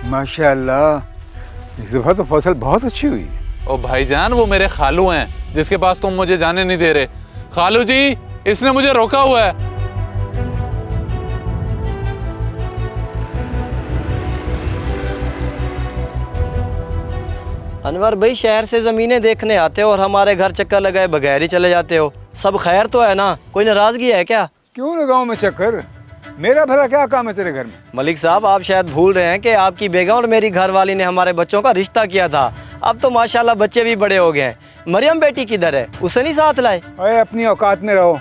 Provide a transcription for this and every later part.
माशाल्लाह, इस दफा तो फसल बहुत अच्छी हुई। ओ भाईजान, वो मेरे खालू हैं जिसके पास तुम मुझे जाने नहीं दे रहे। खालू जी, इसने मुझे रोका हुआ है। अनवर भाई, शहर से ज़मीनें देखने आते हो और हमारे घर चक्कर लगाए बगैर ही चले जाते हो। सब खैर तो है ना? कोई नाराज़गी है क्या? क्यों लगाऊं मैं चक्कर? मेरा भला क्या काम है तेरे घर में? मलिक साहब, आप शायद भूल रहे हैं कि आपकी बेगम और मेरी घरवाली ने हमारे बच्चों का रिश्ता किया था। अब तो माशाल्लाह बच्चे भी बड़े हो गए हैं। मरियम बेटी किधर है? उसे नहीं साथ लाए? अरे अपनी औकात में रहो,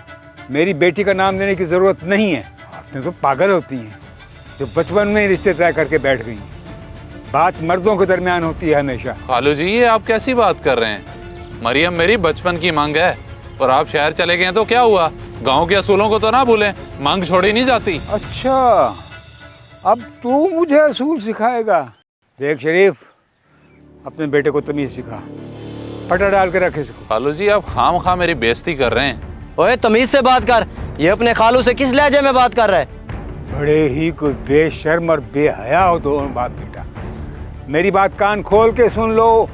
मेरी बेटी का नाम लेने की ज़रूरत नहीं है। आपने तो पागल होती हैं जो बचपन में ही रिश्ते तय करके बैठ गई। बात मर्दों के दरमियान होती है हमेशा। खालू जी, ये आप कैसी बात कर रहे हैं? मरियम मेरी बचपन की मांग है और आप शहर चले गए तो क्या हुआ? गांव के असूलों को तो ना भूलें, मांग छोड़ी नहीं जाती। अच्छा, अब तू मुझे असूल सिखाएगा? देख शरीफ, अपने बेटे को तमीज़ सिखा, पटा डाल के रख इसको। खालू जी, आप खामखा मेरी बेइज्जती कर रहे हैं। ओए, तमीज़ से बात कर। ये अपने खालू से किस लहजे में बात कर रहा है? बड़े ही कोई बेशर्म और बेहया हो दोनों बाप बेटा। मेरी बात कान खोल के सुन लो,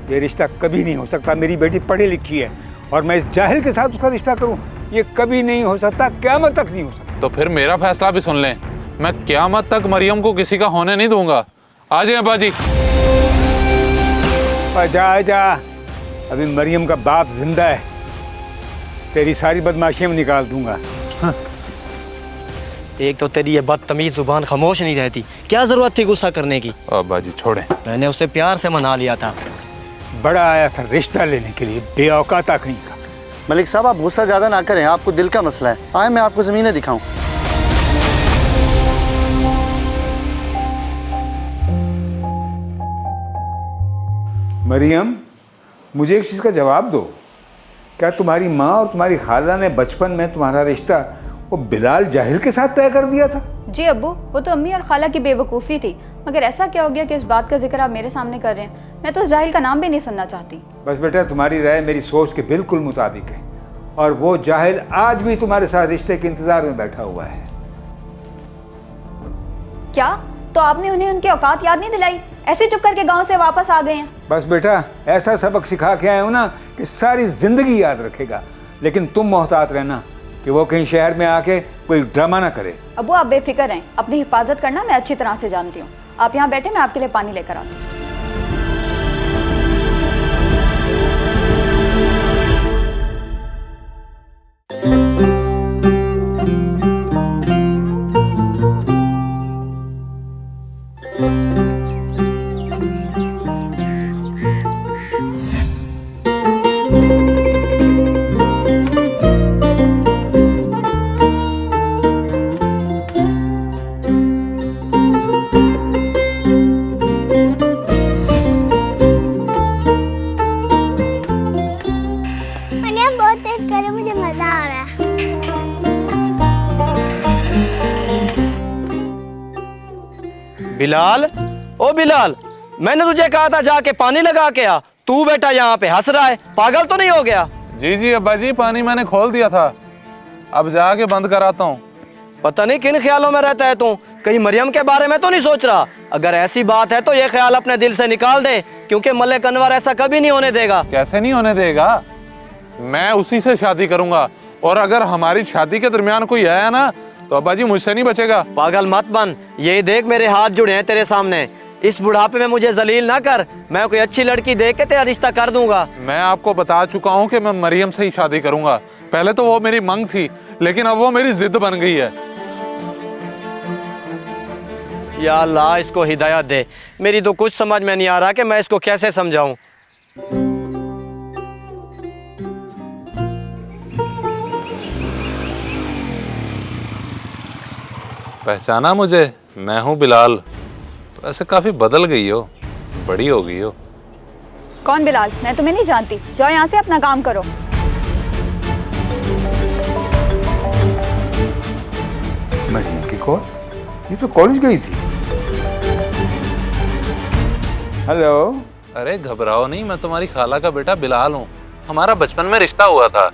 ये रिश्ता कभी नहीं हो सकता। मेरी बेटी पढ़ी लिखी है और मैं इस जाहिल के साथ उसका रिश्ता करूं, ये कभी नहीं हो सकता, क़यामत तक नहीं हो सकता। तो फिर मेरा फैसला भी सुन लें, मैं क़यामत तक मरियम को किसी का होने नहीं दूंगा। आ जाए बाजी। जा जा, अभी मरियम का बाप जिंदा है, तेरी सारी बदमाशियां में निकाल दूंगा। एक तो तेरी ये बदतमीज जुबान खामोश नहीं रहती। क्या जरूरत थी गुस्सा करने की? बाजी छोड़ें। मैंने उसे प्यार से मना लिया था। बड़ा आया था रिश्ता लेने के लिए, बेऔकाता कहीं का। मलिक साहब, आप गुस्सा ज़्यादा ना करें, आपको दिल का मसला है। आए मैं आपको ज़मीनें दिखाऊं। मरियम, मुझे एक चीज़ का जवाब दो, क्या तुम्हारी माँ और तुम्हारी खाला ने बचपन में तुम्हारा रिश्ता वो बिलाल जाहिल के साथ तय कर दिया था? जी अब्बू, वो तो अम्मी और खाला की बेवकूफ़ी थी, मगर ऐसा क्या हो गया कि इस बात का जिक्र आप मेरे सामने कर रहे हैं? मैं तो उस जाहिल का नाम भी नहीं सुनना चाहती। बस बेटा, तुम्हारी राय मेरी सोच के बिल्कुल मुताबिक है और वो जाहिल आज भी तुम्हारे साथ रिश्ते के इंतजार में बैठा हुआ है। क्या? तो आपने उन्हें उनकी औकात याद नहीं दिलाई? ऐसे चुप करके गाँव से वापस आ गए हैं? बस बेटा, ऐसा सबक सिखा के आए हो ना कि सारी जिंदगी याद रखेगा। लेकिन तुम मोहतात रहना कि वो कहीं शहर में आके कोई ड्रामा ना करे। अब्बू, आप बेफिक्र रहें, अपनी हिफाजत करना मैं अच्छी तरह से जानती हूँ। आप यहाँ बैठे, मैं आपके लिए पानी लेकर आती हूँ। बिलाल, ओ बिलाल, मैंने तुझे कहा था जाके पानी लगा के आ। तू बेटा यहाँ पे हंस रहा है, पागल तो नहीं हो गया? जी जी अब्बा जी, पानी मैंने खोल दिया था, अब जाके बंद कराता हूँ। पता नहीं किन ख्यालों में रहता है तू, कहीं मरियम के बारे में तो नहीं सोच रहा? अगर ऐसी बात है तो ये ख्याल अपने दिल से निकाल दे, क्योंकि मलिक अनवर ऐसा कभी नहीं होने देगा। कैसे नहीं होने देगा? मैं उसी से शादी करूंगा और अगर हमारी शादी के दरमियान कोई आया ना तो अब्बा जी मुझसे नहीं बचेगा। पागल मत बन, ये देख मेरे हाथ जुड़े हैं तेरे सामने। इस बुढ़ापे में मुझे जलील ना कर, मैं कोई अच्छी लड़की देख के तेरा रिश्ता कर दूंगा। मैं आपको बता चुका हूँ कि मैं मरियम से ही शादी करूंगा। पहले तो वो मेरी मांग थी, लेकिन अब वो मेरी जिद बन गई है। या अल्लाह, इसको हिदायत दे। मेरी तो कुछ समझ में नहीं आ रहा कि मैं इसको कैसे समझाऊं। पहचाना मुझे? मैं हूँ बिलाल। वैसे काफी बदल गई हो, बड़ी हो गई हो। कौन बिलाल? मैं तुम्हें नहीं जानती, जाओ यहाँ से, अपना काम करो। मरीम की कॉल? ये तो कॉलेज गई थी। हेलो। अरे घबराओ नहीं, मैं तुम्हारी खाला का बेटा बिलाल हूँ। हमारा बचपन में रिश्ता हुआ था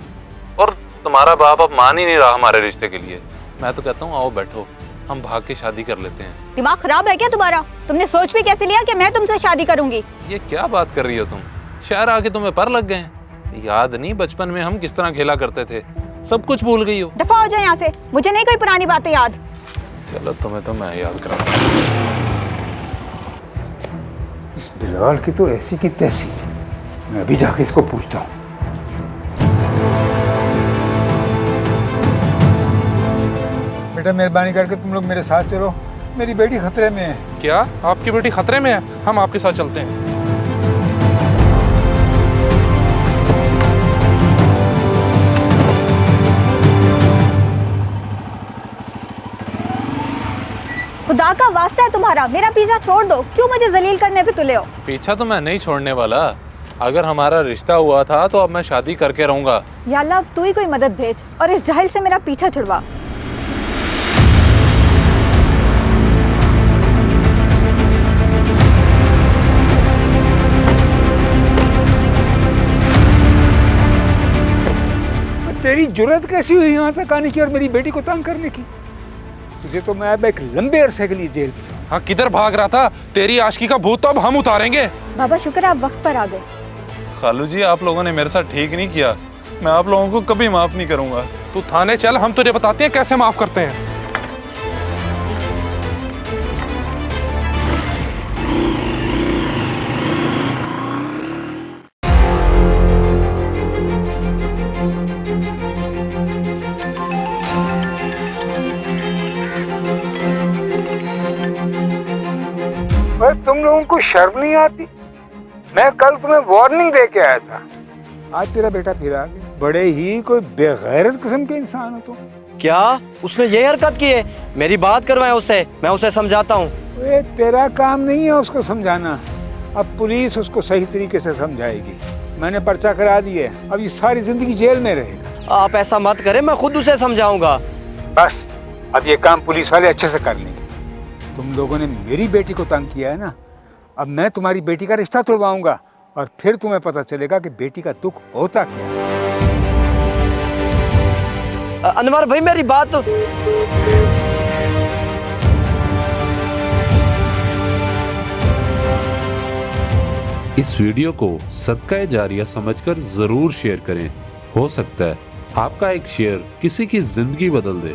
और तुम्हारा बाप अब मान ही नहीं रहा हमारे रिश्ते के लिए। मैं तो कहता हूँ आओ बैठो, हम भाग के शादी कर लेते हैं। दिमाग खराब है क्या तुम्हारा? तुमने सोच भी कैसे लिया कि मैं तुमसे शादी करूंगी? ये क्या बात कर रही हो तुम? शहर आके तुम्हें पर लग गए हैं? याद नहीं बचपन में हम किस तरह खेला करते थे? सब कुछ भूल गई हो? दफा हो जाए यहाँ से, मुझे नहीं कोई पुरानी बातें याद। चलो तुम्हें तो मैं याद करा। इस बिलाल की तो ऐसी की तैसी, मैं अभी जाके इसको पूछता हूँ। बेटा मेहरबानी करके तुम लोग मेरे साथ चलो, मेरी बेटी खतरे में है। क्या आपकी बेटी खतरे में है? हम आपके साथ चलते हैं। खुदा का वास्ता है तुम्हारा, मेरा पीछा छोड़ दो। क्यों मुझे जलील करने पे तुले हो? पीछा तो मैं नहीं छोड़ने वाला। अगर हमारा रिश्ता हुआ था तो अब मैं शादी करके रहूंगा। या अल्लाह, अब तू ही कोई मदद भेज और इस जाहिल से मेरा पीछा छुड़वा। तेरी जुर्रत कैसी हुई यहाँ तक आने की और मेरी बेटी को तंग करने की? तुझे तो मैं अब एक लंबे अरसे के लिए जेल में। हाँ, किधर भाग रहा था? तेरी आशिकी का भूत तो अब हम उतारेंगे। बाबा शुक्र है आप वक्त पर आ गए। खालू जी, आप लोगों ने मेरे साथ ठीक नहीं किया। मैं आप लोगों को कभी माफ नहीं करूंगा। तू थाने चल, हम तुझे बताते हैं कैसे माफ करते हैं। भाई तुम लोगों को शर्म नहीं आती? मैं कल तुम्हें वार्निंग दे के आया था, आज तेरा बेटा फिर आ गया। बड़े ही कोई बेगैरत किस्म के इंसान हो तुम। क्या उसने ये हरकत की है? मेरी बात करवाएं उससे, मैं उसे समझाता हूँ। ये तेरा काम नहीं है उसको समझाना, अब पुलिस उसको सही तरीके से समझाएगी। मैंने पर्चा करा दिया है, अब ये सारी जिंदगी जेल में रहेगा। आप ऐसा मत करें, मैं खुद उसे समझाऊंगा। बस अब ये काम पुलिस वाले अच्छे से कर लेंगे। तुम लोगों ने मेरी बेटी को तंग किया है ना, अब मैं तुम्हारी बेटी का रिश्ता तोड़वाऊंगा और फिर तुम्हें पता चलेगा कि बेटी का दुख होता क्या है। अनवर भाई मेरी बात तो... इस वीडियो को सदका जारिया समझकर जरूर शेयर करें। हो सकता है आपका एक शेयर किसी की जिंदगी बदल दे।